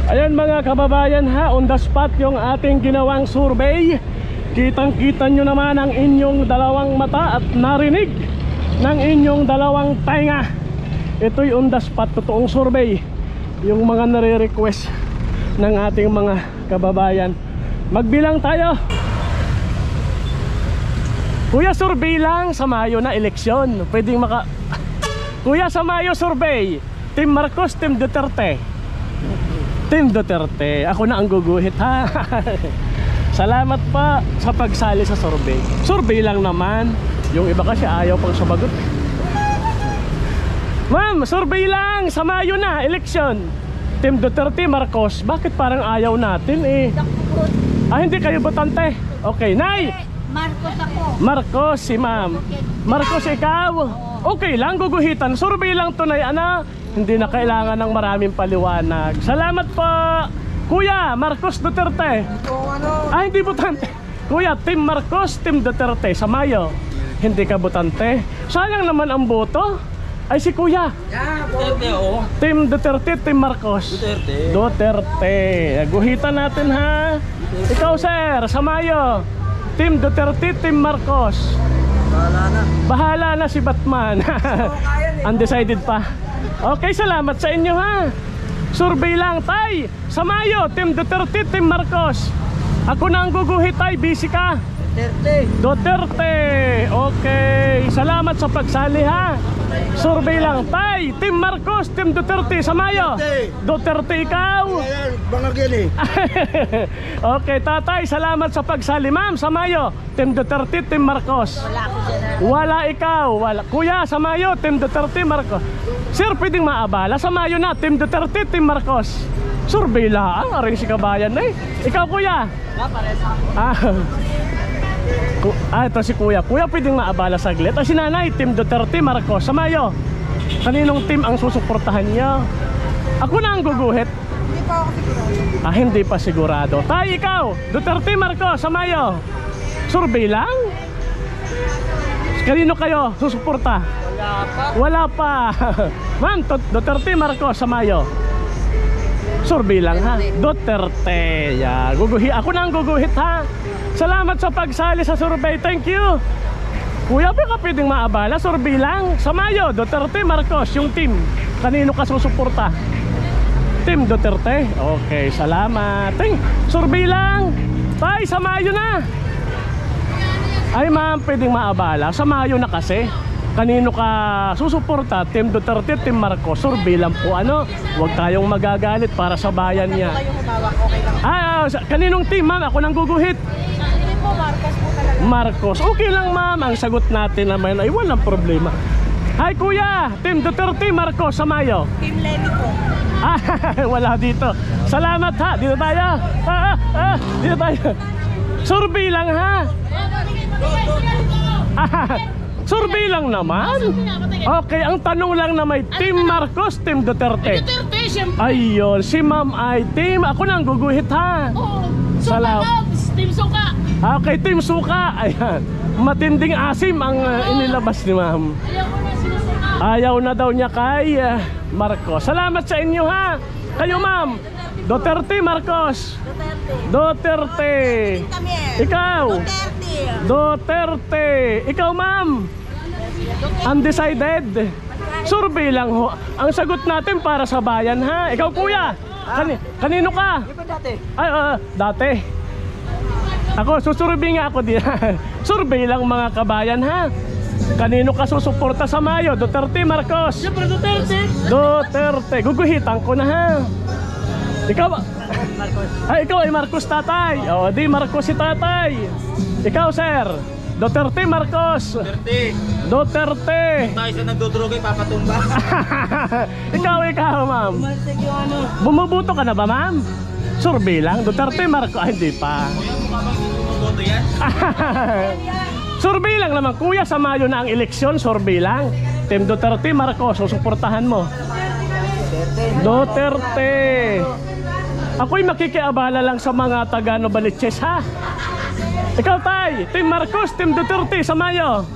Ayan mga kababayan ha, on the spot yung ating ginawang survey. Kitang-kita nyo naman ang inyong dalawang mata at narinig ng inyong dalawang tainga. Ito'y on the spot, totoong survey. Yung mga nare-request ng ating mga kababayan. Magbilang tayo. Kuya, survey lang sa Mayo na eleksyon. Pwedeng Kuya, sa Mayo survey, Team Marcos, Team Duterte. Team Duterte. Ako na ang guguhit ha. Salamat pa sa pagsali sa survey. Survey lang naman. Yung iba kasi ayaw pang sumagot. Ma'am, survey lang sa Mayo na eleksyon, Team Duterte, Marcos. Bakit parang ayaw natin eh? Hindi kayo botante. Okay, Nay. Marcos ako. Marcos, si ma'am. Marcos, ikaw? Okay lang, guguhitan. Survey lang to, Nay. Hindi na kailangan ng maraming paliwanag. Salamat po. Kuya, Marcos, Duterte. Hindi botante. Kuya, Team Marcos, Team Duterte sa Mayo. Hindi ka botante. Sayang naman ang boto. Ay si Kuya. Duterte, oh. Team Duterte, Team Marcos. Duterte. Guhitan natin ha. Ikaw sir, sa Mayo, Team Duterte, Team Marcos. Bahala na si Batman. Undecided pa. Okay, salamat sa inyo ha. Survey lang tay. Sa Mayo, Team Duterte, Team Marcos. Ako na ang guguhit tay, busy ka. Duterte. Okay, salamat sa pagsali ha. Survey lang tay. Team Marcos, Team Duterte sa Mayo. Duterte ikaw. Okay tatay, salamat sa pagsali. Ma'am, sa Mayo, Team Duterte, Team Marcos. Wala ikaw. Wala. Kuya, sa Mayo, Team Duterte, Marcos. Sir, pwedeng maabala sa Mayo na Team Duterte, Team Marcos. Survey lang, aring si kabayan eh. Ikaw kuya. Ito si kuya. Kuya, pwedeng maabala saglit. Si nanay, Team Duterte, Marcos sa Mayo. Kaninong team ang susuportahan niya? Ako na ang guguhit. Hindi pa ako sigurado. Hindi pa sigurado. Tay, ikaw, Duterte, Marcos sa Mayo. Survey lang? Kanino kayo susuporta? Wala pa. Ma'am, Duterte, Marcos sa Mayo. Survey lang ha. Duterte. Yeah. Ako na ang guguhit ha. Salamat sa pagsali sa survey. Thank you. Kuya, baka pwedeng maabala. Survey lang. Sa Mayo, Duterte, Marcos, yung team. Kanino ka susuporta? Team Duterte. Okay, salamat. Survey lang. Tay, sa Mayo na. Ay ma'am, pwedeng maabala. Sa Mayo na kasi. Kanino ka susuporta? Team Duterte, Team Marcos. Survey lang po. Huwag tayong magagalit para sa bayan niya. Kaninong team ma'am? Ako nang guguhit. Hindi po, Marcos po talaga. Marcos. Okay lang ma'am. Ang sagot natin naman ay walang problema. Hi kuya, Team Duterte, Marcos sa Mayo. Team Lenny po. Wala dito. Salamat ha. Dito tayo. Dito tayo. Survey lang ha. Survey lang naman. Okay, ang tanong lang na may Team Marcos, Team Duterte. Duterte, siyempre. Ayun, si ma'am ay team. Ako na ang guguhit ha. Oo. Salamat. Team Suka. Okay, Team Suka. Ayan. Matinding asim ang inilabas ni ma'am. Ayaw ko na sinusuka. Ayaw na daw niya kay Marcos. Salamat sa inyo ha. Kayo ma'am. Duterte, Marcos. Duterte. Ikaw. Duterte. Ikaw ma'am. Undecided. Survey lang ho. Ang sagot natin para sa bayan ha. Ikaw kuya. Kanino ka? Dati. Ako, susurvey nga ako din. Survey lang mga kabayan ha. Kanino ka susuporta sa Mayo? Duterte, Marcos? Siyempre, Duterte. Duterte. Guguhitan ko na ha. Ikaw ikaw ay Marcos tatay. Di Marcos si tatay. Ikaw sir, Duterte, Marcos? Duterte. Tayo sa nagdudurugay, papatumba. Ikaw ma'am. Bumubuto ka na ba ma'am? Survey lang, Duterte, Marcos. Hindi pa. Survey lang naman kuya, sa Mayo na ang eleksyon. Survey lang. Team Duterte, Marcos, susuportahan mo. Duterte. Ako'y makikiabala lang sa mga taga Novaliches ha. Ikaw tay, Team Marcos, Team Duterte sa Mayo.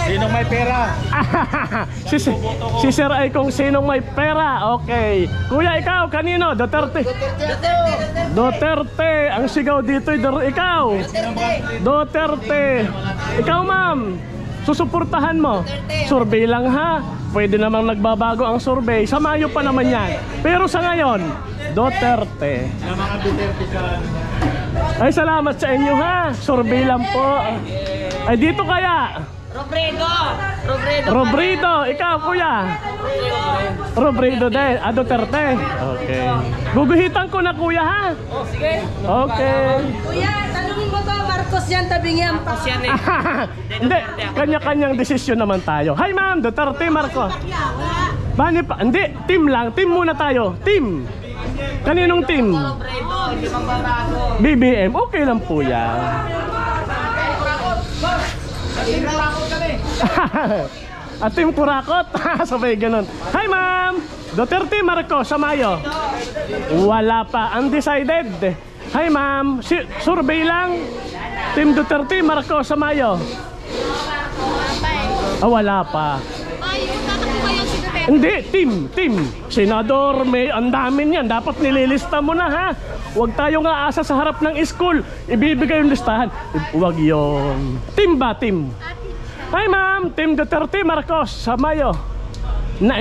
Sinong may pera? si Sir ay kung sinong may pera. Okay. Kuya, ikaw, kanino? Duterte. Duterte. Ang sigaw dito ay ikaw. Duterte. Ikaw, ma'am. Susuportahan mo. Survey lang ha. Pwede namang nagbabago ang survey. Sa Mayo pa naman yan. Pero sa ngayon, Duterte. Ng mga Duterte dyan. Ay, salamat sa inyo ha. Survey lang po. Ay, dito kaya. Robredo. Ikaw, kuya. Robredo din. Duterte. Okay. Guguhitan ko na, kuya ha. Sige. Okay. Kuya, tanungin mo to, Marcos yan, tabing yan pa. Hindi, kanya-kanyang desisyon naman tayo. Hi ma'am, Duterte, Marcos. Bani pa, hindi, team lang. Team muna tayo. Team. Kaninong team? BBM, okay lang po yan. At team Kurakot. Sabay ganun. Hi ma'am, Duterte, Marcos sa Mayo. Wala pa, undecided. Hi ma'am, survey lang. Team Duterte, Marcos sa Mayo. Wala pa. Hindi, team. Senador, may ang dami niyan. Dapat nililista mo na ha. Huwag tayong aasa sa harap ng school. Ibibigay yung listahan. Huwag yun. Team ba, team? Hi ma'am, Team Duterte, Marcos sa Mayo.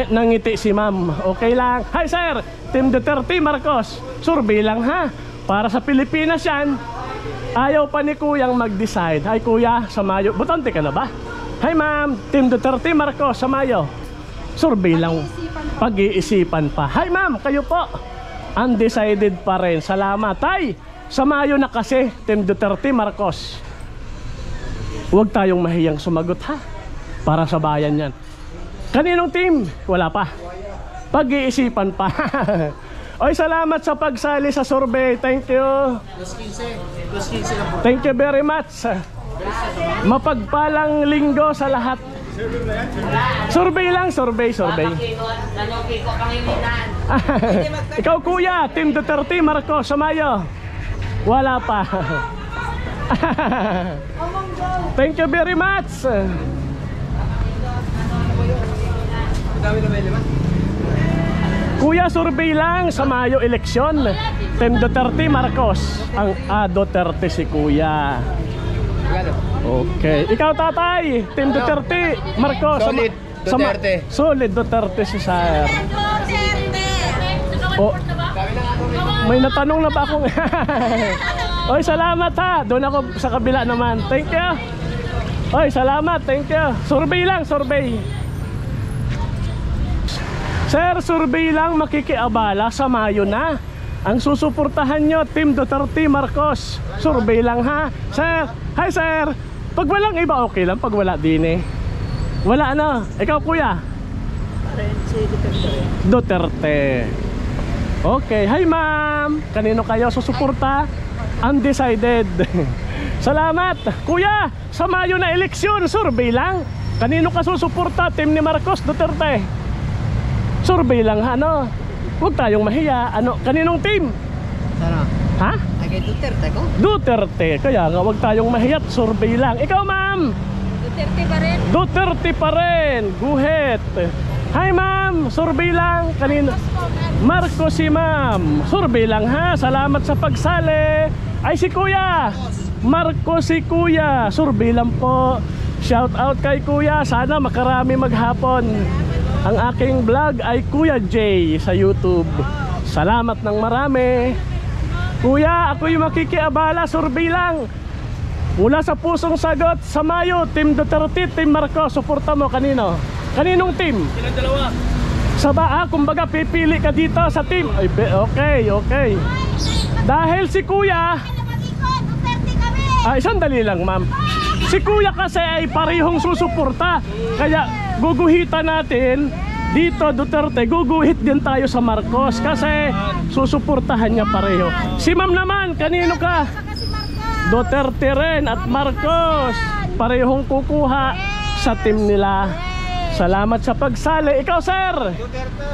Nangiti si ma'am. Okay lang. Hi sir, Team Duterte, Marcos. Survey lang ha. Para sa Pilipinas yan. Ayaw pa ni kuyang mag-decide. Hi kuya, sa Mayo. Butante ka na ba? Hi ma'am, Team Duterte, Marcos sa Mayo. Survey lang. Pag-iisipan pa. Hi ma'am, kayo po. Undecided pa rin. Salamat. Ay, sa Mayo na kasi, Team Duterte, Marcos. Huwag tayong mahiyang sumagot ha. Para sa bayan yan. Kaninong team? Wala pa. Pag-iisipan pa. Oy, salamat sa pagsali sa survey. Thank you. Thank you very much. Mapagpalang linggo sa lahat. Survey lang, survey. Ikaw kuya, Team Duterte, Marcos sa Mayo. Wala pa. Thank you very much. Kuya, survey lang sa Mayo eleksyon. Team Duterte, Marcos. Ang Duterte si kuya. Okay. Ikaw tatay, Team Duterte, Marcos. Solid Duterte. Solid Duterte si sir. Oh, may natanong na ba akong Oy, salamat ha. Doon ako sa kabila naman. Thank you. Oy, salamat. Thank you. Survey lang, survey. Sir, survey lang, makikiabala sa Mayo na. Ang susuportahan nyo, Team Duterte, Marcos. Survey lang ha. Sir, hi sir. Pag walang iba, okay lang. Pag wala din eh. Wala ano. Ikaw kuya? Duterte. Okay, hi ma'am. Kanino kayo susuporta? Undecided. Salamat. Kuya, sa Mayo na eleksyon, survey lang. Kanino ka susuporta? Team ni Marcos, Duterte? Survey lang ha, ano? Huwag tayong mahiya. Ano, kaninong team? Sana? Ha? Ay kay Duterte ko? Duterte. Kaya nga, huwag tayong mahiya. Survey lang. Ikaw ma'am? Duterte pa rin. Duterte pa rin. Guhit. Hi ma'am, survey lang. Kanino? Marcos si ma'am. Survey lang ha. Salamat sa pagsali. Ay si kuya. Marcos si kuya. Survey lang po. Shout out kay kuya. Sana makarami maghapon. Ang aking vlog ay Kuya J sa YouTube. Salamat ng marami. Kuya, ako yung makikiabala. Survey lang. Mula sa pusong sagot sa Mayo, Team Duterte, Team Marcos. Suporta mo kanino? Kaninong team? Silang dalawa. Sa kumbaga pipili ka dito sa team. Ay, okay. Dahil si kuya, sandali lang ma'am. Si kuya kasi ay parehong susuporta. Kaya guguhitan natin dito Duterte, guguhit din tayo sa Marcos kasi susuportahan niya pareho. Si ma'am naman, kanino ka? Duterte rin at Marcos. Parehong kukuha sa team nila. Salamat sa pagsali. Ikaw sir? Duterte.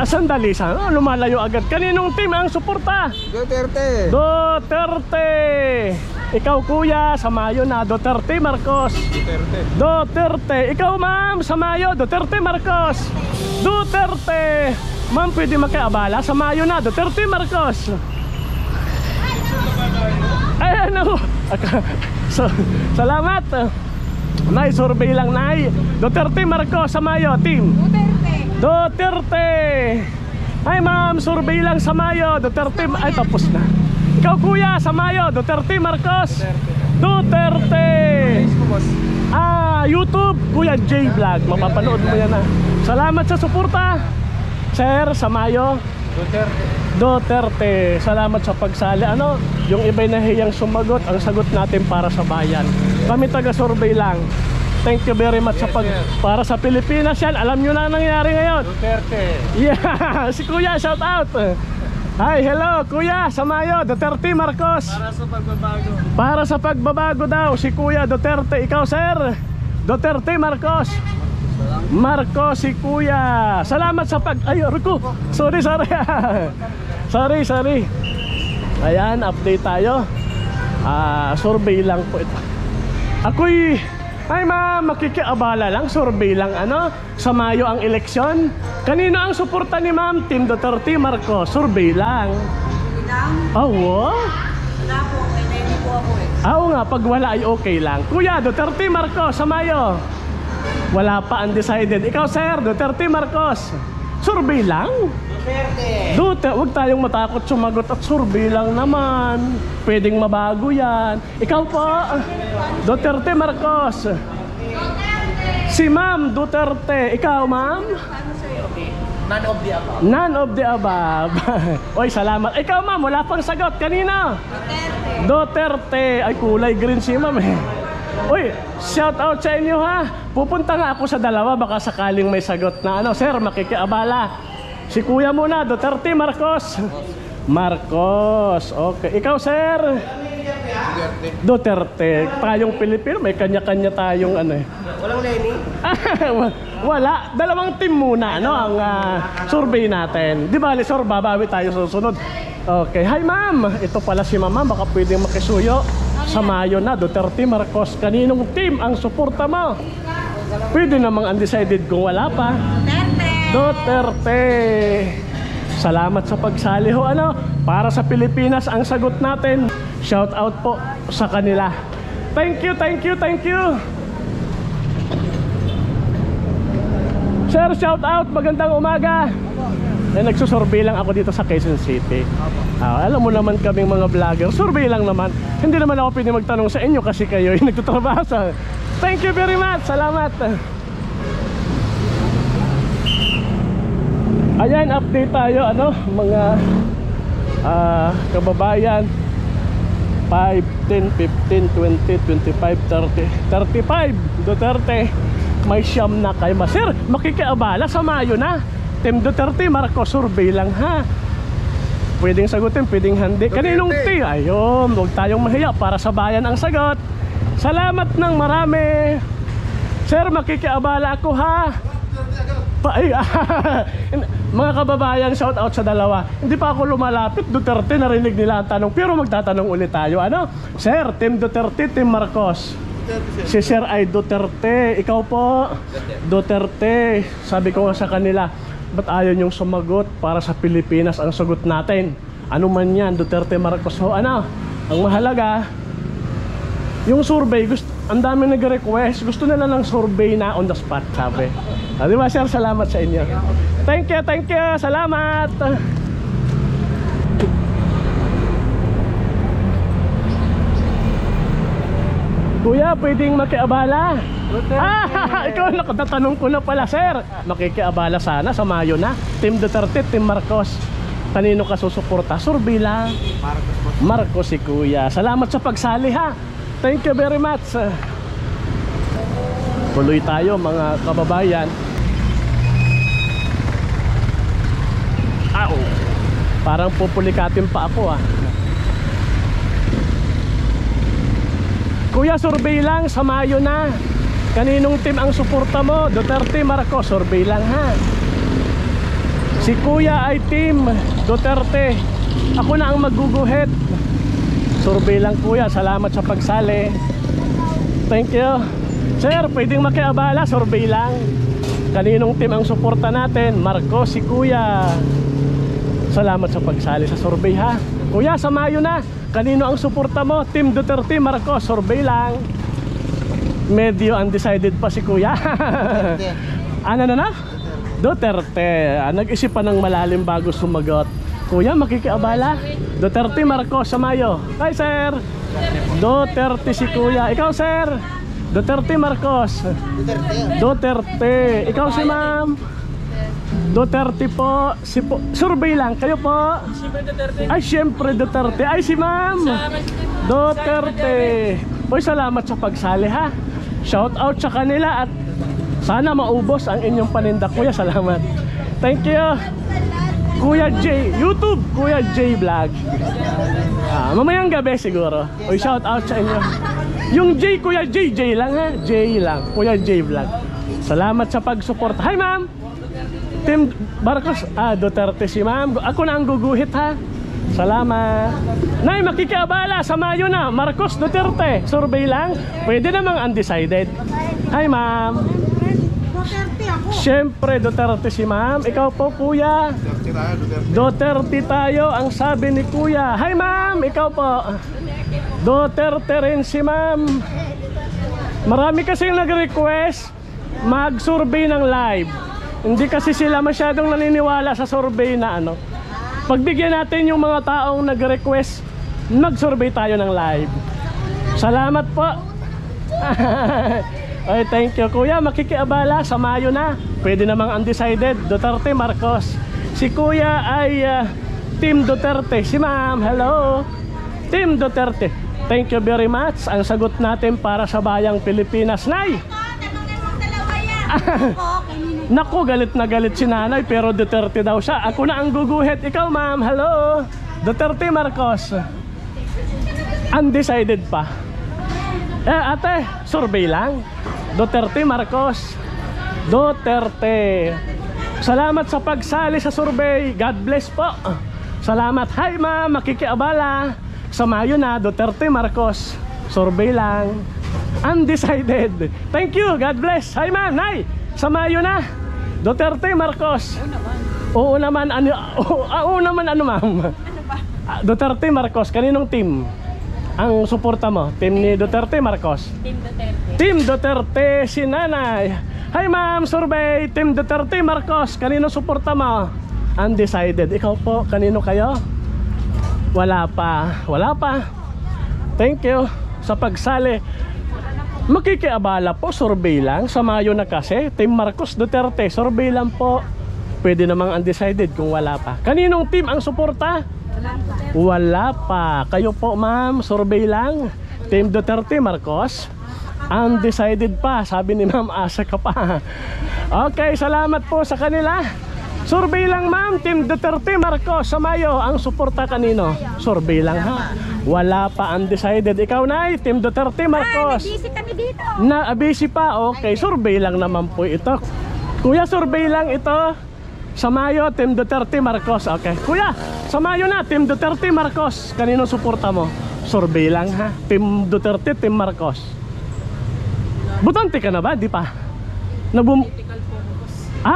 Sandali sa lumalayo agad. Kaninong team ang suporta? Duterte. Duterte. Ikaw kuya, sa Mayo na Duterte Marcos. Duterte. Ikaw ma'am, sa Mayo Duterte Marcos. Duterte. Ma'am, pwede makiabala sa Mayo na Duterte Marcos. Ay, ano? Salamat. Nay, survey lang, Nay. Duterte Marcos sa Mayo, team. Duterte. Ay, ma'am, survey lang sa Mayo. Duterte. Ay, tapos na. Ikaw, kuya, sa Mayo. Duterte Marcos. Duterte. YouTube, Kuya J Vlog. Mapapanood mo yan, ha. Salamat sa suporta. Sir, sa Mayo. Duterte. Salamat sa pagsali. Ano, yung iba'y nahiyang sumagot. Ang sagot natin para sa bayan. Kami taga-survey lang. Thank you very much sa para sa Pilipinas yan. Alam nyo na ang nangyari ngayon. Duterte. Yeah, si Kuya, shout out. Hi, hello, Kuya, sa Mayo, Duterte Marcos. Para sa pagbabago. Para sa pagbabago daw, si Kuya Duterte. Ikaw, sir, Duterte Marcos. Marcos, si Kuya. Salamat sa ay, Rico. Sorry. Sorry. Ayan, update tayo. Survey lang po ito. Ako'y, ay ma'am, makikiabala lang. Survey lang, ano? Sa Mayo ang eleksyon. Kanino ang suporta ni ma'am? Team Duterte Marcos. Survey lang. Oh, wow. Wala po, hindi po ako eh. Oo nga, pag wala ay okay lang. Kuya, Duterte Marcos sa Mayo. Wala pa, undecided. Ikaw, sir, Duterte Marcos. Survey lang. Duterte, huwag tayong matakot sumagot at survey lang naman. Pwedeng mabago yan. Ikaw po, Duterte Marcos. Si ma'am Duterte. Ikaw, ma'am? None of the above. None of the above. Oy, salamat. Ikaw, ma'am, wala pang sagot. Kanina? Duterte. Ay, kulay green si ma'am eh. Uy, shout out sa inyo, ha. Pupunta nga ako sa dalawa, baka sakaling may sagot na ano. Sir, makikiabala. Si kuya muna, Duterte Marcos. Marcos, okay. Ikaw, sir? Duterte. Tayong Pilipino, may kanya-kanya tayong ano eh. Walang Lenny? Wala. Dalawang team muna, no, ang survey natin. Di ba, Lisor, babawi tayo susunod. Okay. Hi, ma'am. Ito pala si mama, baka pwedeng makisuyo. Sa Mayo na, Duterte Marcos. Kaninong team ang suporta mo? Pwede namang undecided kung wala pa. Duterte. Salamat sa pagsali ho, ano? Para sa Pilipinas ang sagot natin. Shout out po sa kanila. Thank you. Sir, shout out. Magandang umaga. Nagsusurvey lang ako dito sa Quezon City. Alam mo naman kaming mga vlogger, survey lang naman. Hindi naman ako pwede magtanong sa inyo kasi kayo ay nagtatrabaho sa... Thank you very much. Salamat. Ayan, update tayo, ano, mga kababayan. 5, 10, 15, 20, 25, 30, 35 Duterte. May siyam na kayo. Sir, makikiabala sa Mayo na. Team Duterte Marcos, survey lang, ha. Pwedeng sagutin, pwedeng hindi. Kaninong team? Ayun, huwag tayong mahiya para sa bayan ang sagot. Salamat ng marami. Sir, makikiabala ako, ha. Mga kababayan, shout out sa dalawa. Hindi pa ako lumalapit, Duterte, narinig nila ang tanong. Pero magtatanong ulit tayo, ano? Sir, Team Duterte, Team Marcos. Si Sir ay Duterte. Ikaw po? Duterte. Sabi ko nga sa kanila, ba't ayaw niyong sumagot para sa Pilipinas ang sagot natin? Ano man yan, Duterte, Marcos ho. Ano? Ang mahalaga, yung survey, ang dami nag-request. Gusto nila ng survey na on the spot, sabi. Di ba, sir? Salamat sa inyo. Thank you. Salamat. Kuya, pwedeng makiabala? Ikaw, natatanong ko na pala, sir. Makikiabala sana sa Mayo na. Team Duterte, Team Marcos. Kanino ka susuporta? Survey lang. Marcos si Kuya. Salamat sa pagsali, ha. Thank you very much. Tuloy tayo, mga kababayan. Parang pupulikatin pa ako, ah. Kuya, survey lang sa Mayo na. Kaninong team ang suporta mo? Duterte, Marcos, survey lang, ha. Si Kuya ay team Duterte. Ako na ang magguguhit Survey lang kuya, salamat sa pagsali. Thank you. Sir, pwedeng makiabala, survey lang. Kaninong team ang suporta natin? Marcos, si kuya. Salamat sa pagsali sa survey ha. Kuya, sa Mayo na. Kanino ang suporta mo? Team Duterte, Marcos, survey lang. Medyo undecided pa si kuya. Ano na? Duterte. Nag-isip pa ng malalim bago sumagot. Kuya, makikiabala? Duterte, Marcos, sa Mayo. Hi sir. Duterte si kuya. Ikaw sir? Duterte, Marcos. Duterte. Ikaw si ma'am? Duterte po. Survey lang. Kayo po? Ay, syempre Duterte. Ay, si ma'am Duterte. Uy, salamat sa pagsali ha. Shout out sa kanila at sana maubos ang inyong paninda. Kuya, salamat. Thank you. Kuya J, YouTube, Kuya J Vlog. Mamayang gabi siguro. Uy, shout out sa inyo. Yung J, Kuya J, J lang ha. J lang, Kuya J Vlog. Salamat sa pag-support. Hi ma'am. Team Marcos, Duterte si ma'am. Ako na ang guguhit ha. Salamat. Nay, makikiabala sa Mayo na. Marcos, Duterte. Survey lang. Pwede namang undecided. Hi ma'am. Siyempre Duterte si ma'am. Ikaw po kuya? Duterte tayo ang sabi ni kuya. Hi ma'am. Ikaw po? Duterte rin si ma'am. Marami kasing nag-request mag-survey ng live. Hindi kasi sila masyadong naniniwala sa survey na ano. Pagbigyan natin yung mga taong nag-request, mag-survey tayo ng live. Salamat po. Ay, thank you kuya. Makikiabala sa Mayo na. Pwede namang undecided. Duterte, Marcos. Si kuya ay Team Duterte. Si ma'am, hello. Team Duterte. Thank you very much. Ang sagot natin para sa bayang Pilipinas. Nay! Naku, galit na galit si nanay pero Duterte daw siya. Ako na ang guguhit. Ikaw ma'am, hello. Duterte, Marcos. Undecided pa. Ate, survey lang. Duterte, Marcos. Duterte. Salamat sa pagsali sa survey. God bless po. Salamat. Hi ma'am, makikiabala. Sa Mayo na, Duterte, Marcos. Survey lang. Undecided. Thank you, God bless. Hi ma'am, nay. Sa Mayo na, Duterte, Marcos. Oo naman. Oo naman ano ma'am? Duterte, Marcos. Kaninong team ang suporta mo? Team ni Duterte, Marcos? Team Duterte. Team Duterte, si nanay. Hi ma'am, survey. Team Duterte, Marcos. Kanino suporta mo? Undecided. Ikaw po, kanino kayo? Wala pa. Wala pa. Thank you sa pagsali. Makikiabala po, survey lang. Sa Mayo na kasi. Team Marcos, Duterte, survey lang po. Pwede namang undecided kung wala pa. Kaninong team ang suporta? Wala pa. Kayo po ma'am, survey lang. Team Duterte, Marcos. Undecided pa. Sabi ni ma'am, asa ka pa. Okay, salamat po sa kanila. Survey lang ma'am. Team Duterte, Marcos. Sa Mayo, ang suporta kanino? Survey lang ha. Wala pa undecided. Ikaw na Team Duterte, Marcos. Busy kami dito. Busy pa. Okay, survey lang naman po ito. Kuya, survey lang ito. Sa Mayo, Team Duterte, Marcos. Okay. Kuya, sa Mayo na, Team Duterte, Marcos. Kanino suporta mo? Survey lang ha. Team Duterte, Team Marcos. Butante ka na ba? Di pa?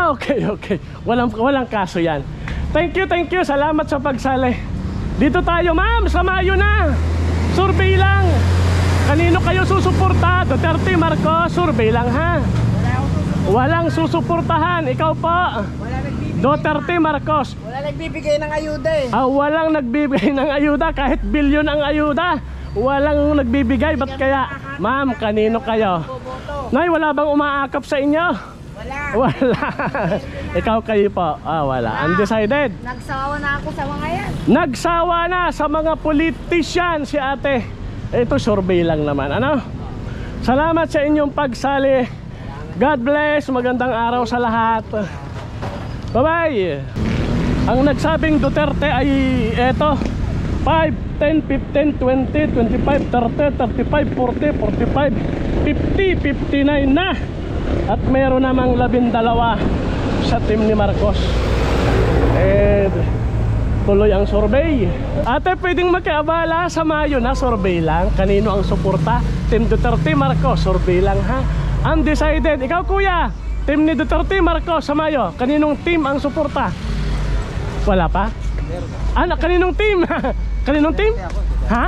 Okay. Walang kaso yan. Thank you. Salamat sa pagsali. Dito tayo ma'am, sa Mayo na. Survey lang. Kanino kayo susuporta? Duterte, Marcos, survey lang ha. Walang susuportahan. Ikaw po? Duterte, Marcos. Wala nagbibigay ng ayuda eh. Walang nagbibigay ng ayuda. Kahit bilyon ang ayuda, walang nagbibigay. Ba't kaya? Ma'am, kanino kayo? Nay, wala bang umaakap sa inyo? Wala. Ikaw kayo po? Wala. Undecided. Nagsawa na ako sa mga yan. Nagsawa na sa mga politician si ate. Ito survey lang naman. Ano? Salamat sa inyong pagsali. God bless. Magandang araw sa lahat. Bye bye. Ang nagsabing Duterte ay eto 5, 10, 15, 20, 25, 30, 35, 40, 45, 50, 59 na. At meron namang 12 sa team ni Marcos. Tuloy ang survey. Ate, pwedeng magkaabala sa Mayo na survey lang. Kanino ang suporta? Team Duterte, Marcos, survey lang ha. Undecided. Ikaw kuya, team ni Duterte, Marcos sa Mayo. Kaninong team ang suporta? Wala pa? Kaninong team? Kaninong team? Ha?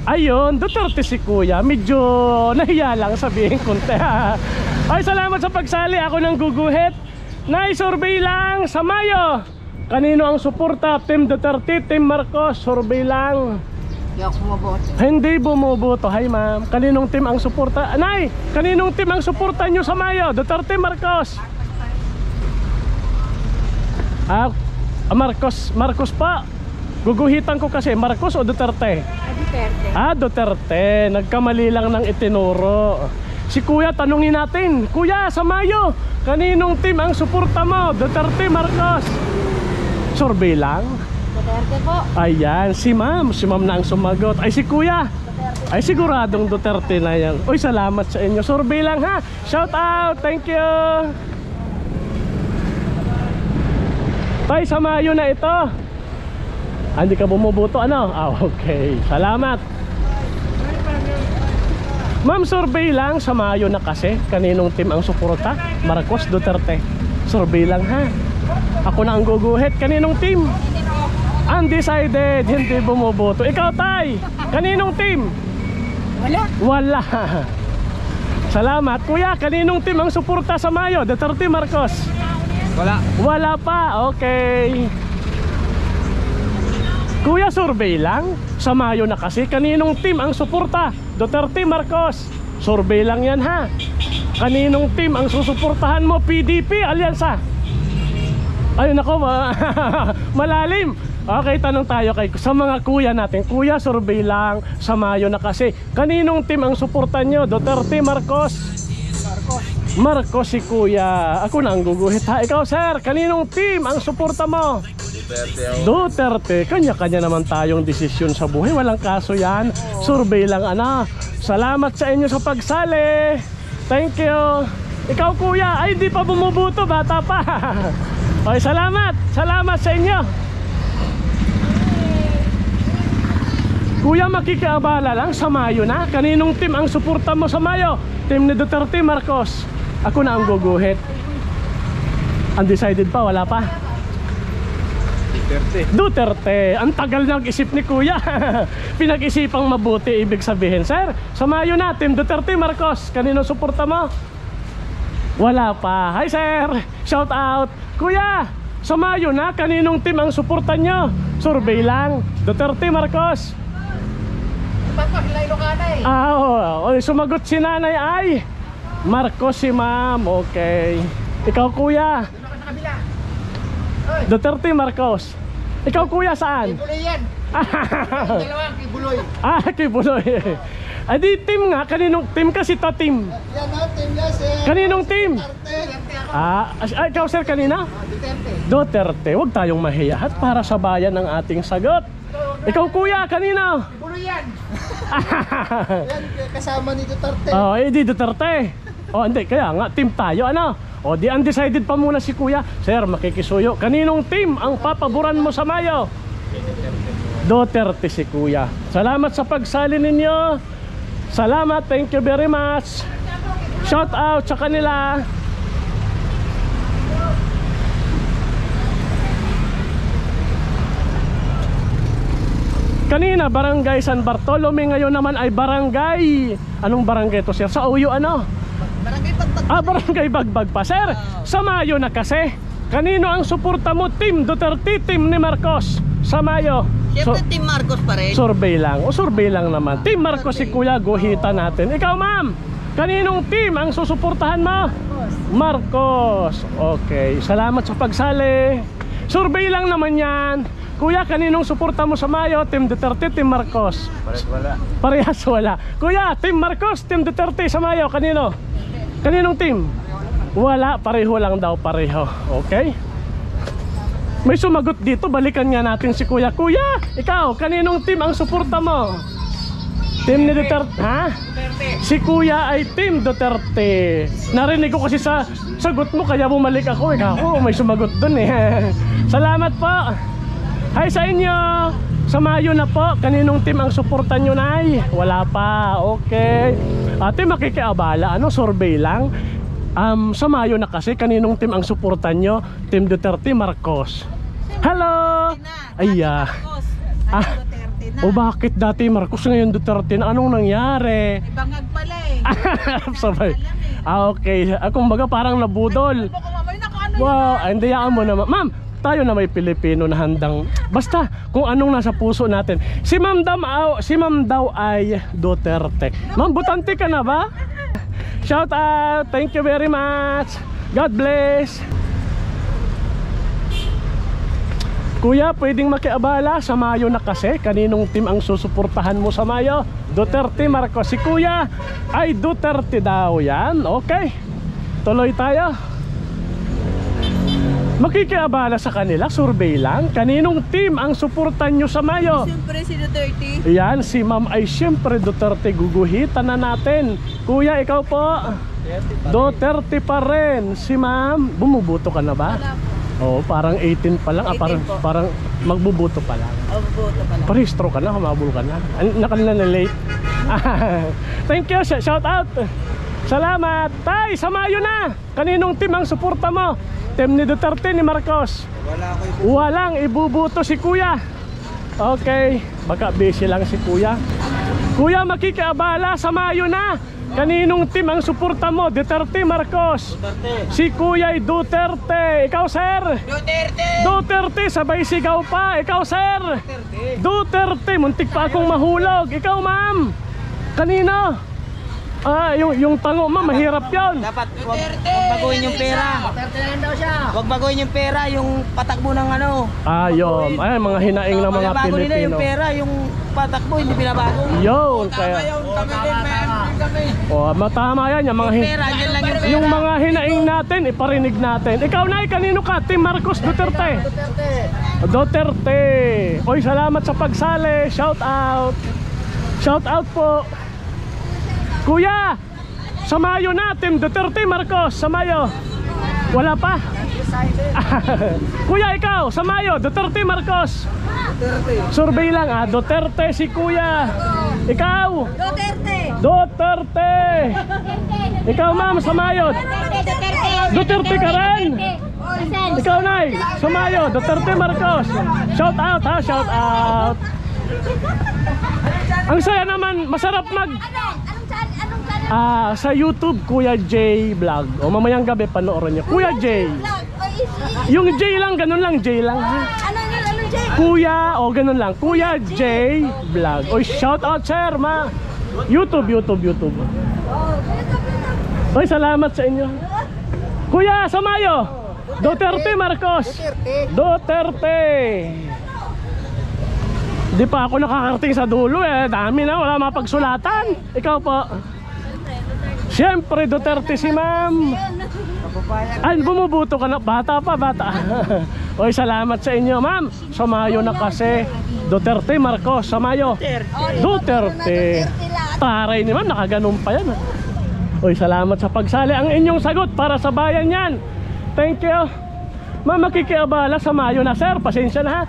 Ayun, Duterte si kuya. Medyo nahiya lang sabihin konti. Ay, salamat sa pagsali. Ako nang guguhit. Survey lang sa Mayo. Kanino ang suporta? Team Duterte, Team Marcos, survey lang. Hindi ako bumoboto. Hindi bumuboto. Hi ma'am. Kaninong team ang suporta? Nay, kaninong team ang suporta nyo sa Mayo? Duterte, Marcos? Marcos pa. Guguhitan ko kasi, Marcos o Duterte? Duterte. Duterte. Nagkamali lang ng itinuro. Si kuya, tanungin natin. Kuya, sa Mayo, kaninong team ang suporta mo? Duterte, Marcos? Survey lang. Duterte po. Ayan, si ma'am na ang sumagot. Ay si kuya, ay siguradong Duterte na yan. Uy, salamat sa inyo. Survey lang ha. Shout out, thank you. Tay, sa Mayo na ito. Hindi ka bumubuto ano? Okay, salamat. Ma'am, survey lang sa Mayo na kasi. Kaninong team ang suporta? Marcos, Duterte. Survey lang ha. Ako na ang guguhit. Kaninong team? Undecided. Hindi bumuboto. Ikaw tay, kaninong team? Wala. Salamat. Kuya, kaninong team ang suporta sa Mayo? Duterte, Marcos? Wala pa. Okay. Kuya, survey lang sa Mayo na kasi. Kaninong team ang suporta? Duterte, Marcos? Survey lang yan ha. Kaninong team ang susuportahan mo? PDP, Alyansa? Ayun ako, malalim. Okay, tanong tayo sa mga kuya natin. Kuya, survey lang sa Mayo na kasi. Kaninong team ang suportan nyo? Duterte, Marcos? Marcos si kuya. Ako na ang guguhit ha. Ikaw sir, kaninong team ang suporta mo? Duterte. Kanya-kanya naman tayong desisyon sa buhay. Walang kaso yan. Survey lang ana. Salamat sa inyo sa pagsali. Thank you. Ikaw kuya, ay di pa bumubuto, bata pa. Okay, salamat. Salamat sa inyo. Kuya, makikiabala lang sa Mayo na. Kaninong team ang suporta mo sa Mayo? Team ni Duterte, Marcos? Ako na ang guguhit. Undecided pa, wala pa? Duterte. Ang tagal na nag-isip ni kuya. Pinag-isipang mabuti, ibig sabihin. Sir, sa Mayo na, Team Duterte, Marcos. Kanino suporta mo? Wala pa. Hi sir, shout out. Kuya, sa Mayo na, kaninong team ang suporta nyo? Survey lang. Duterte, Marcos? Sumagot si nanay ay Marcos si ma'am. Okay. Ikaw kuya? Duterte, Marcos? Ikaw kuya saan? Kibuloy yan. Dalawang kibuloy. Kibuloy. Ay di team nga. Kaninong team kasi to team? Yan o, team yan sir. Kaninong team? Duterte. Ikaw sir kanina? Duterte. Duterte. Huwag tayong mahiyahat para sa bayan ng ating sagot. Ikaw kuya, kanina? Kibuloy yan. Yan, kasama ni Duterte. Di Duterte. Hindi, kaya nga, team tayo, ano? Di undecided pa muna si kuya. Sir, makikisuyo. Kaninong team ang papaboran mo sa Mayo? Duterte si kuya. Salamat sa pagsali ninyo. Salamat, thank you very much. Shout out sa kanila. Kanina barangay San Bartolome, ngayon naman ay barangay. Anong barangay to sir? Sa Uyo ano? Barangay Bagbag. Barangay Bagbag pa sir. Sa Mayo na kasi. Kanino ang suporta mo? Team Duterte, team ni Marcos sa Mayo? Siyempre Team Marcos pa rin. Survey lang. Survey lang naman. Team Marcos si kuya, guhita natin. Ikaw ma'am, kaninong team ang susuportahan mo? Marcos. Okay, salamat sa pagsali. Survey lang naman yan. Kuya, kaninong suporta mo sa Mayo? Team Duterte, Team Marcos? Parehas wala. Kuya, Team Marcos, Team Duterte sa Mayo, kanino? Kaninong team? Wala, pareho lang daw, pareho. Okay? May sumagot dito, balikan nga natin si kuya. Kuya, ikaw, kaninong team ang suporta mo? Team ni Duterte, ha? Si kuya ay Team Duterte. Narinig ko kasi sa sagot mo, kaya bumalik ako. Ako, may sumagot dun eh. Salamat po. Hi sa inyo. Sa Mayo na po, kaninong team ang suportan nyo, Nay? Wala pa, okay. Ate, makikiabala, ano, survey lang. Sa Mayo na kasi, kaninong team ang suportan nyo? Team Duterte, Marcos. Hello! Aya. O bakit dati Marcos, ngayon Duterte na? Anong nangyari? Ibangag pala eh. Sabay. Okay. Kumbaga parang nabudol. Wow, hindi yan mo naman. Ma'am, tayo na may Pilipino na handang basta kung anong nasa puso natin. Si Ma'am daw ay Duterte. Ma'am, butante ka na ba? Shout out. Thank you very much. God bless. Kuya, pwedeng makiabala sa Mayo na kasi. Kaninong team ang susuportahan mo sa Mayo? Duterte, Marcos. Si Kuya ay Duterte daw yan. Okay, tuloy tayo. Makikiabala sa kanila, survey lang. Kaninong team ang suportan nyo sa Mayo? Siyempre si Duterte. Yan, si Ma'am ay siyempre Duterte. Guguhitan na natin. Kuya, ikaw po? Duterte pa rin. Si Ma'am, bumubuto ka na ba? Oo, parang 18 pa lang. 18 parang magbubuto pa lang. Boto pala. Parehistro ka na, humabol ka na. Nakalina na late. Thank you, shout out. Salamat. Tay, sa Mayo na. Kaninong team ang suporta mo? Team ni Duterte, ni Marcos? Walang ibubuto si Kuya. Okay, baka busy lang si Kuya. Kuya, makikiabala sa Mayo na. Kaninong team ang suporta mo? Duterte, Marcos? Duterte. Si Kuya ay Duterte. Ikaw, sir? Duterte! Duterte, sabay sigaw pa. Ikaw, sir? Duterte. Muntik pa akong mahulog. Ikaw, ma'am? Kanino? Yung tango, ma'am, mahirap yun. Dapat wag baguhin yung pera. Wag baguhin yung pera, yung patakbo ng ano. Yun. Ay, mga hinaing ng mga Bago nila yung Pilipino. pera, yung patakbo hindi binabago. Yun, kaya. Matama yan. Yung mga, Yung pera, dyan lang yung pera. yung mga hinaing natin, iparinig natin. Ikaw, Nay, kanino ka? Team Marcos, Duterte? Duterte. Oy, salamat sa pagsali. Shout out. Shout out po. Kuya, sa Mayo na, Team Duterte, Marcos, sa Mayo. Wala pa? Kuya, ikaw, sa Mayo, Duterte, Marcos. Survey lang, Duterte si Kuya. Ikaw? Duterte! Duterte. Ikaw, ma'am, sa Mayo. Duterte ka rin. Ikaw, Nay, sa Mayo, Duterte, Marcos. Shout out, ha, shout out. Ang saya naman, masarap sa YouTube, Kuya J Vlog. O mamayang gabi panoorin niyo. Kuya J. Yung J lang, ganun lang, J lang, ha. Ano J? Kuya, ganun lang. Kuya J Vlog. O shout out, sir, ma. YouTube. Oy, salamat sa inyo. Kuya, sa Mayo. Duterte, Marcos. Duterte. Di pa ako nakakarating sa dulo eh. Dami na, wala mapagsulatan. Ikaw po. Siyempre, Duterte si ma'am. Ay, bumubuto ka na. Bata pa, bata. Oy, salamat sa inyo, ma'am. Sa Mayo na kasi. Duterte, Marcos, sa Mayo. Duterte. Taray ni ma'am, nakaganon pa yan. Oy, salamat sa pagsali. Ang inyong sagot para sa bayan yan. Thank you. Ma'am, makikiabala sa Mayo na, sir. Pasensya na, ha.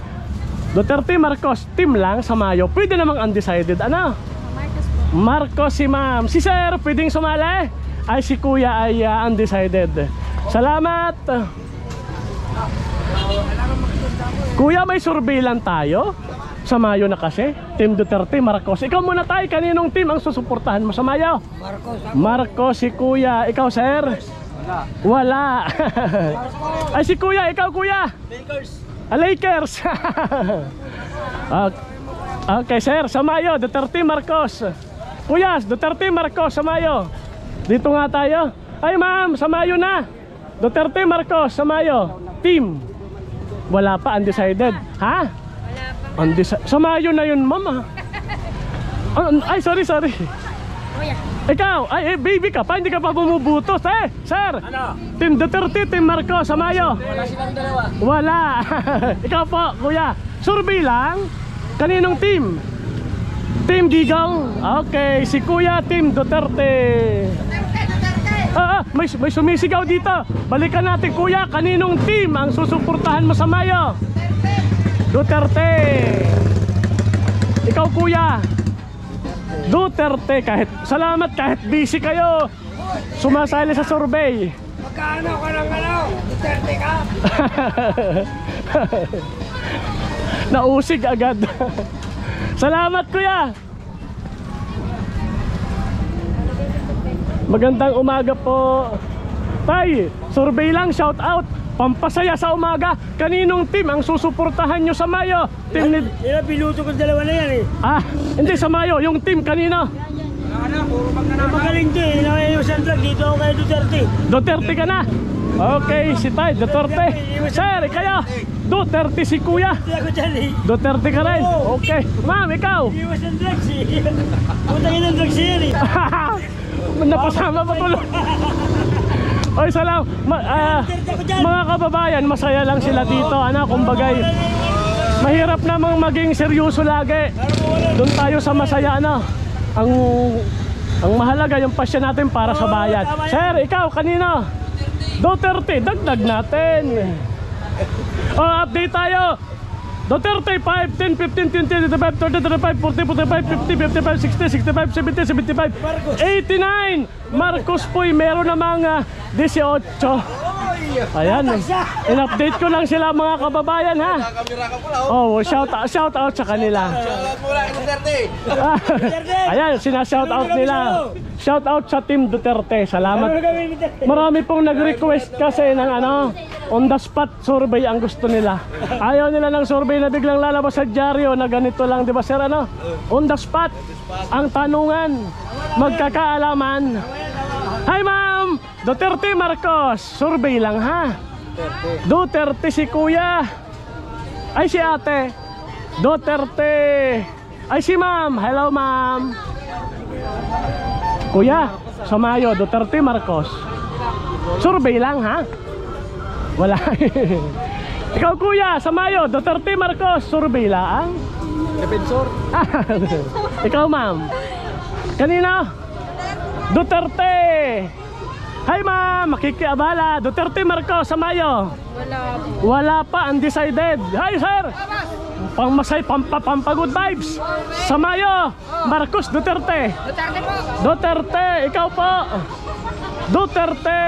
Duterte, Marcos, team lang sa Mayo. Pwede namang undecided, ano? Marcos si ma'am. Si sir, pwedeng sumali? Ay, si Kuya ay undecided. Salamat. Kuya, may survey lang tayo. Sa Mayo na kasi. Team Duterte, Marcos. Ikaw muna tayo. Kaninong team ang susuportahan mo sa Mayo? Marcos si Kuya. Ikaw, sir? Wala. Ay, si Kuya. Ikaw, Kuya? Lakers. Okay, sir. Sa Mayo, Duterte, Marcos. Kuya, Duterte, Marcos, sa Mayo. Dito nga tayo. Ay, ma'am, sa Mayo na. Duterte, Marcos, sa Mayo. Team. Wala pa, undecided. Ha? Sa Mayo na yun, ma'am. Ay, sorry. Ikaw, baby ka pa, hindi ka pa bumubutos, sir. Ano? Team Duterte, Team Marcos, sa Mayo. Wala silang dalawa. Wala. Ikaw po, kuya. Survey lang. Kaninong team? Team Gigong. Okay, si Kuya, Team Duterte. May sumisigaw dito. Balikan natin, Kuya. Kaninong team ang susuportahan mo sa Mayo? Duterte. Ikaw kuya. Duterte. Salamat kahit busy kayo. Sumasali sa survey. Magkano ka ng Duterte ka? Nausig agad. Salamat kuya. Magandang umaga po. Tay, survey lang, shout out. Pampasaya sa umaga. Kaninong team ang susuportahan nyo sa Mayo? Team ni... Pinuto ko dalawa na yan eh. Ah, hindi sa Mayo. Yung team kanino? Puro magnanakaw. Magaling to eh. Nakayusan vlog dito ako kay Duterte. Duterte ka na. Okay, si Tay, Duterte. Sir, kayo. Duterte si kuya. Hindi ako dyan eh. Duterte ka rin. Okay. Ma'am, ikaw. Iwasan drugs eh. Putangin ng drugs yan eh. Napasama pa tuloy. Oy, salam. Mga kababayan, masaya lang sila dito. Kumbagay, mahirap namang maging seryoso lagi. Doon tayo sa masaya, Ang mahalaga yung passion natin para sa bayan. Sir, ikaw, kanino? Duterte, dagdag natin. Update tayo. Duterte 5, 10, 15, 20, 25, 30, 35, 40, 45, 50, 55, 60, 65, 70, 75, 89. Marcos po'y meron namang 18. Ayan. In-update ko lang sila mga kababayan ha. Oh, shout out sa kanila. Ayan, sinashout out nila. Shout out sa Team Duterte. Salamat. Marami pong nag-request kasi ng on the spot survey ang gusto nila. Ayaw nila ng survey na biglang lalabas sa dyaryo na ganito lang, di ba sir? On the spot. Ang tanungan, magkakaalaman. Hi ma'am! Duterte Marcos. Survey lang ha. Duterte si kuya. Ay si ate. Duterte. Ay si ma'am. Hello ma'am. Kuya, sa Mayo, Duterte Marcos. Survey lang ha. Wala. Ikaw kuya, sa Mayo, Duterte Marcos. Survey lang. Defensor. Ikaw ma'am. Kanina? Duterte. Hi ma'am, makikiabala. Duterte Marcos sa Mayo. Wala pa, undecided. Hi sir. Pangmasay, pampagood vibes. Sa Mayo, Marcos, Duterte. Duterte po. Duterte, ikaw po. Duterte.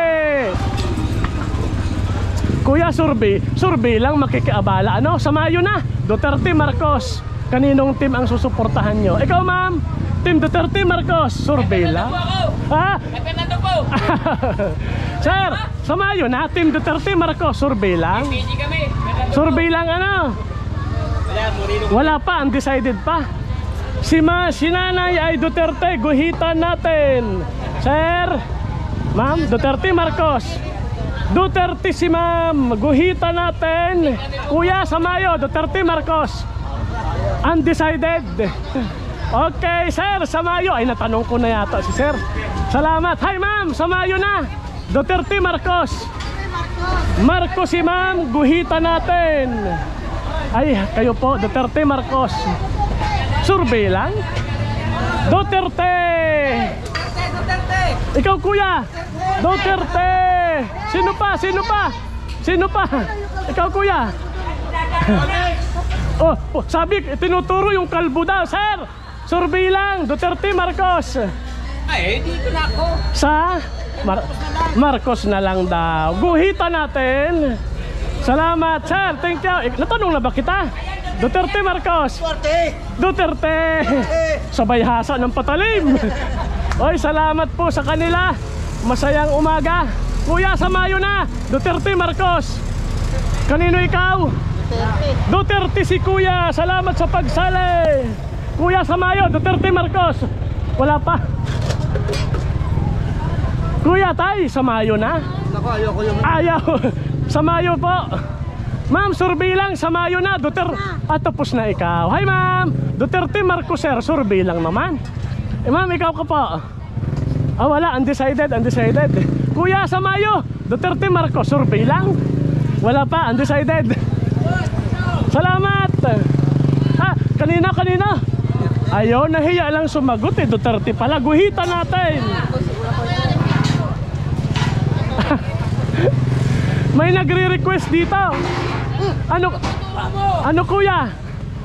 Kuya, survey lang, makikiabala. Sa Mayo na, Duterte Marcos. Kaninong team ang susuportahan nyo? Ikaw ma'am, Team Duterte Marcos. Survey lang. Ha? Sir, sa Mayo na, Team Duterte Marcos. Survey lang. Survey lang Wala pa, undecided pa. Si nanay ay Duterte, guhitan natin. Sir, ma'am, Duterte Marcos. Duterte si ma'am, guhitan natin. Kuya, sa Mayo, Duterte Marcos. Undecided. Okay, sir, sa Mayo. Ay, natanong ko na yata si sir. Salamat. Hi ma'am, sa Mayo na, Duterte Marcos. Marcos si ma'am, guhitan natin. Ay, kayo po, Duterte Marcos. Survey lang. Duterte. Ikaw kuya, Duterte. Sino pa? Ikaw kuya. Oh, sabi, tinuturo yung kalbo daw. Sir, survey lang, Duterte Marcos. Ay, dito na ako. Sa? Marcos na lang daw. Guhitan natin. Salamat, sir. Thank you. Natanong na ba kita? Duterte Marcos. Duterte. Sabay hasa ng patalim. Oy, salamat po sa kanila. Masayang umaga. Kuya, sa Mayo na, Duterte Marcos. Kanino ikaw? Duterte si kuya. Salamat sa pagsali. Kuya, sa Mayo, Duterte Marcos. Wala pa. Kuya, tay, sa Mayo na. Ayoko yung... Ayaw. Sa Mayo po. Ma'am, survey lang, sa Mayo na, Duterte. Tapos na ikaw. Hi ma'am, Duterte Marcos sir, survey lang naman. Ma'am, ikaw ka po. Wala, undecided. Kuya, sa Mayo, Duterte Marcos, survey lang. Wala pa, undecided. Salamat. Kanina. Ayaw, nahiya lang sumagot Duterte pala, guhitan natin. May nagre-request dito. Ano kuya?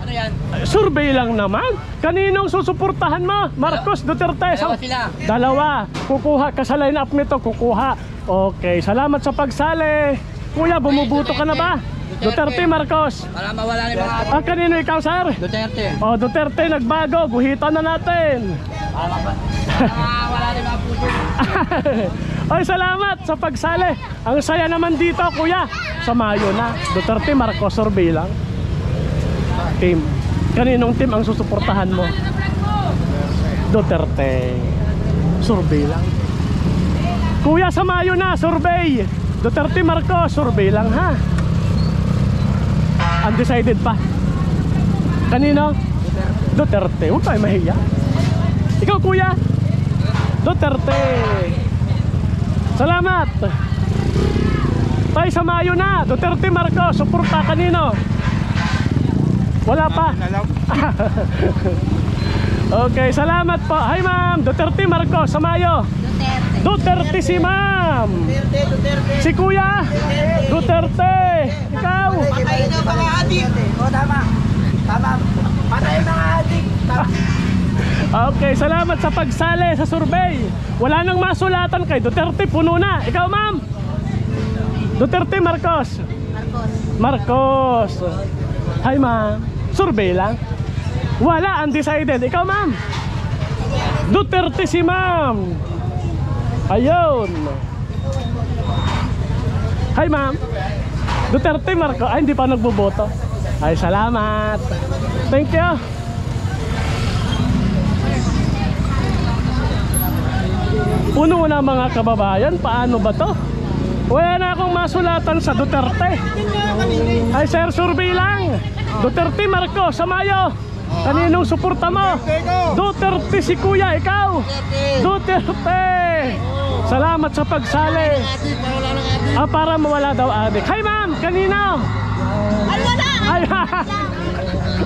Ano yan? Survey lang naman. Kaninong susuportahan mo? Marcos, Duterte? Dalawa sila. Dalawa. Kukuha ka sa line up nito, kukuha. Okay, salamat sa pagsali. Kuya, bumubuto ka na ba? Duterte, Marcos. Para mawala ni mga Kanino ikaw, sir? Duterte. Oh, Duterte, nagbago. Guhitan na natin. Para mawala ni mga puso. Ay, salamat sa pagsali. Ang saya naman dito, kuya. Sa Mayo na. Duterte, Marcos, survey lang. Team. Kaninong team ang susuportahan mo? Duterte. Survey lang. Kuya, sa Mayo na, survey. Duterte, Marcos, survey lang ha. Undecided pa. Kanino? Duterte. Huwag tayo mahiya. Ikaw, kuya? Duterte. Salamat. Tayo sa Mayo na. Duterte, Marcos, suporta kanino? Wala pa. Okay, salamat po. Hi ma'am, Duterte, Marcos sa Mayo. Duterte si ma'am. Si kuya? Duterte. Ikaw? Patay na mga adik. O, tama. Tama. Patay mga adik. Okay, salamat sa pagsali sa survey. Wala nang masulatan kay Duterte, puno na. Ikaw ma'am? Duterte, Marcos? Marcos. Hi ma'am. Survey lang. Wala, undecided. Ikaw ma'am? Duterte si ma'am. Ayun. Hi ma'am. Duterte, Marcos. Ay, hindi pa nagboboto. Ay, salamat. Thank you. Puno na mga kababayan. Paano ba to? Wala na akong masulatan sa Duterte. Ay, sir, survey lang. Duterte, Marcos sa Mayo. Kaninong suporta mo? Duterte si kuya, ikaw? Duterte. Salamat sa pagsali. Para mawala daw adik. Hi ma'am, kanino? Ay,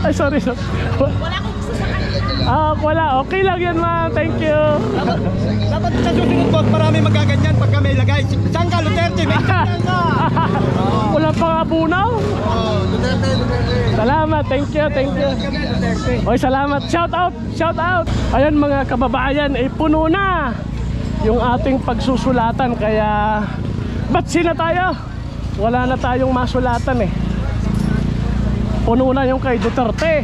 ay, sorry. Wala akong gusto sa kanya. Wala, okay lang yan ma'am. Thank you. Dapat sa susunod po, marami magaganyan pagka may lagay. Saan ka, Duterte? May ganyan ka. Wala pa nga punaw. Duterte. Salamat, thank you, thank you. Oy, salamat. Shout out, shout out. Ayan mga kababayan, puno na yung ating pagsusulatan, kaya batsi na tayo. Wala na tayong masulatan Puno na yung kay Duterte.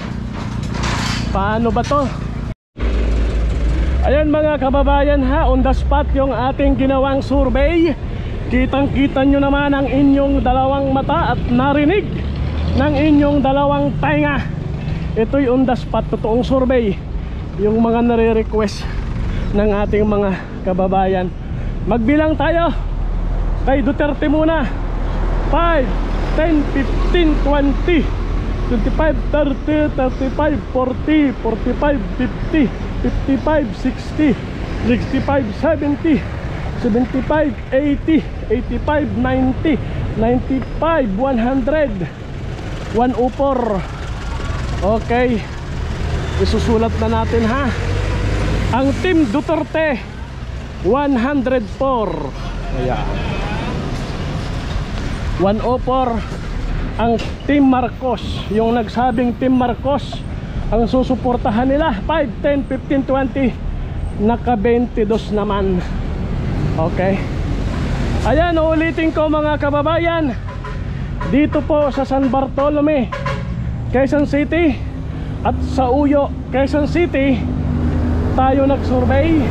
Paano ba to? Ayan mga kababayan ha, on the spot yung ating ginawang survey. Kitang-kita nyo naman ang inyong dalawang mata at narinig ng inyong dalawang tainga. Ito'y on the spot, totoong survey. Yung mga nare-request ng ating mga kababayan. Magbilang tayo. Kay Duterte muna. 5, 10, 15, 20 25, 30, 35, 40, 45, 50, 55, 60, 65, 70, 75, 80, 85, 90, 95, 100, 104. Okay, isusulat na natin ha. Ang Team Duterte 104. Ayan. 104 ang Team Marcos. Yung nagsabing Team Marcos ang susuportahan nila 5, 10, 15, 20. Naka 22 naman. Okay. Ayan, uulitin ko mga kababayan. Dito po sa San Bartolome, Quezon City, at sa Uyo, Quezon City, tayo nag-survey.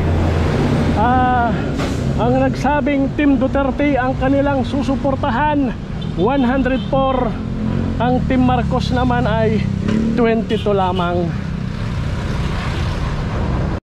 Ang nagsabing Team Duterte ang kanilang susuportahan 104. Ang Team Marcos naman ay 22 lamang.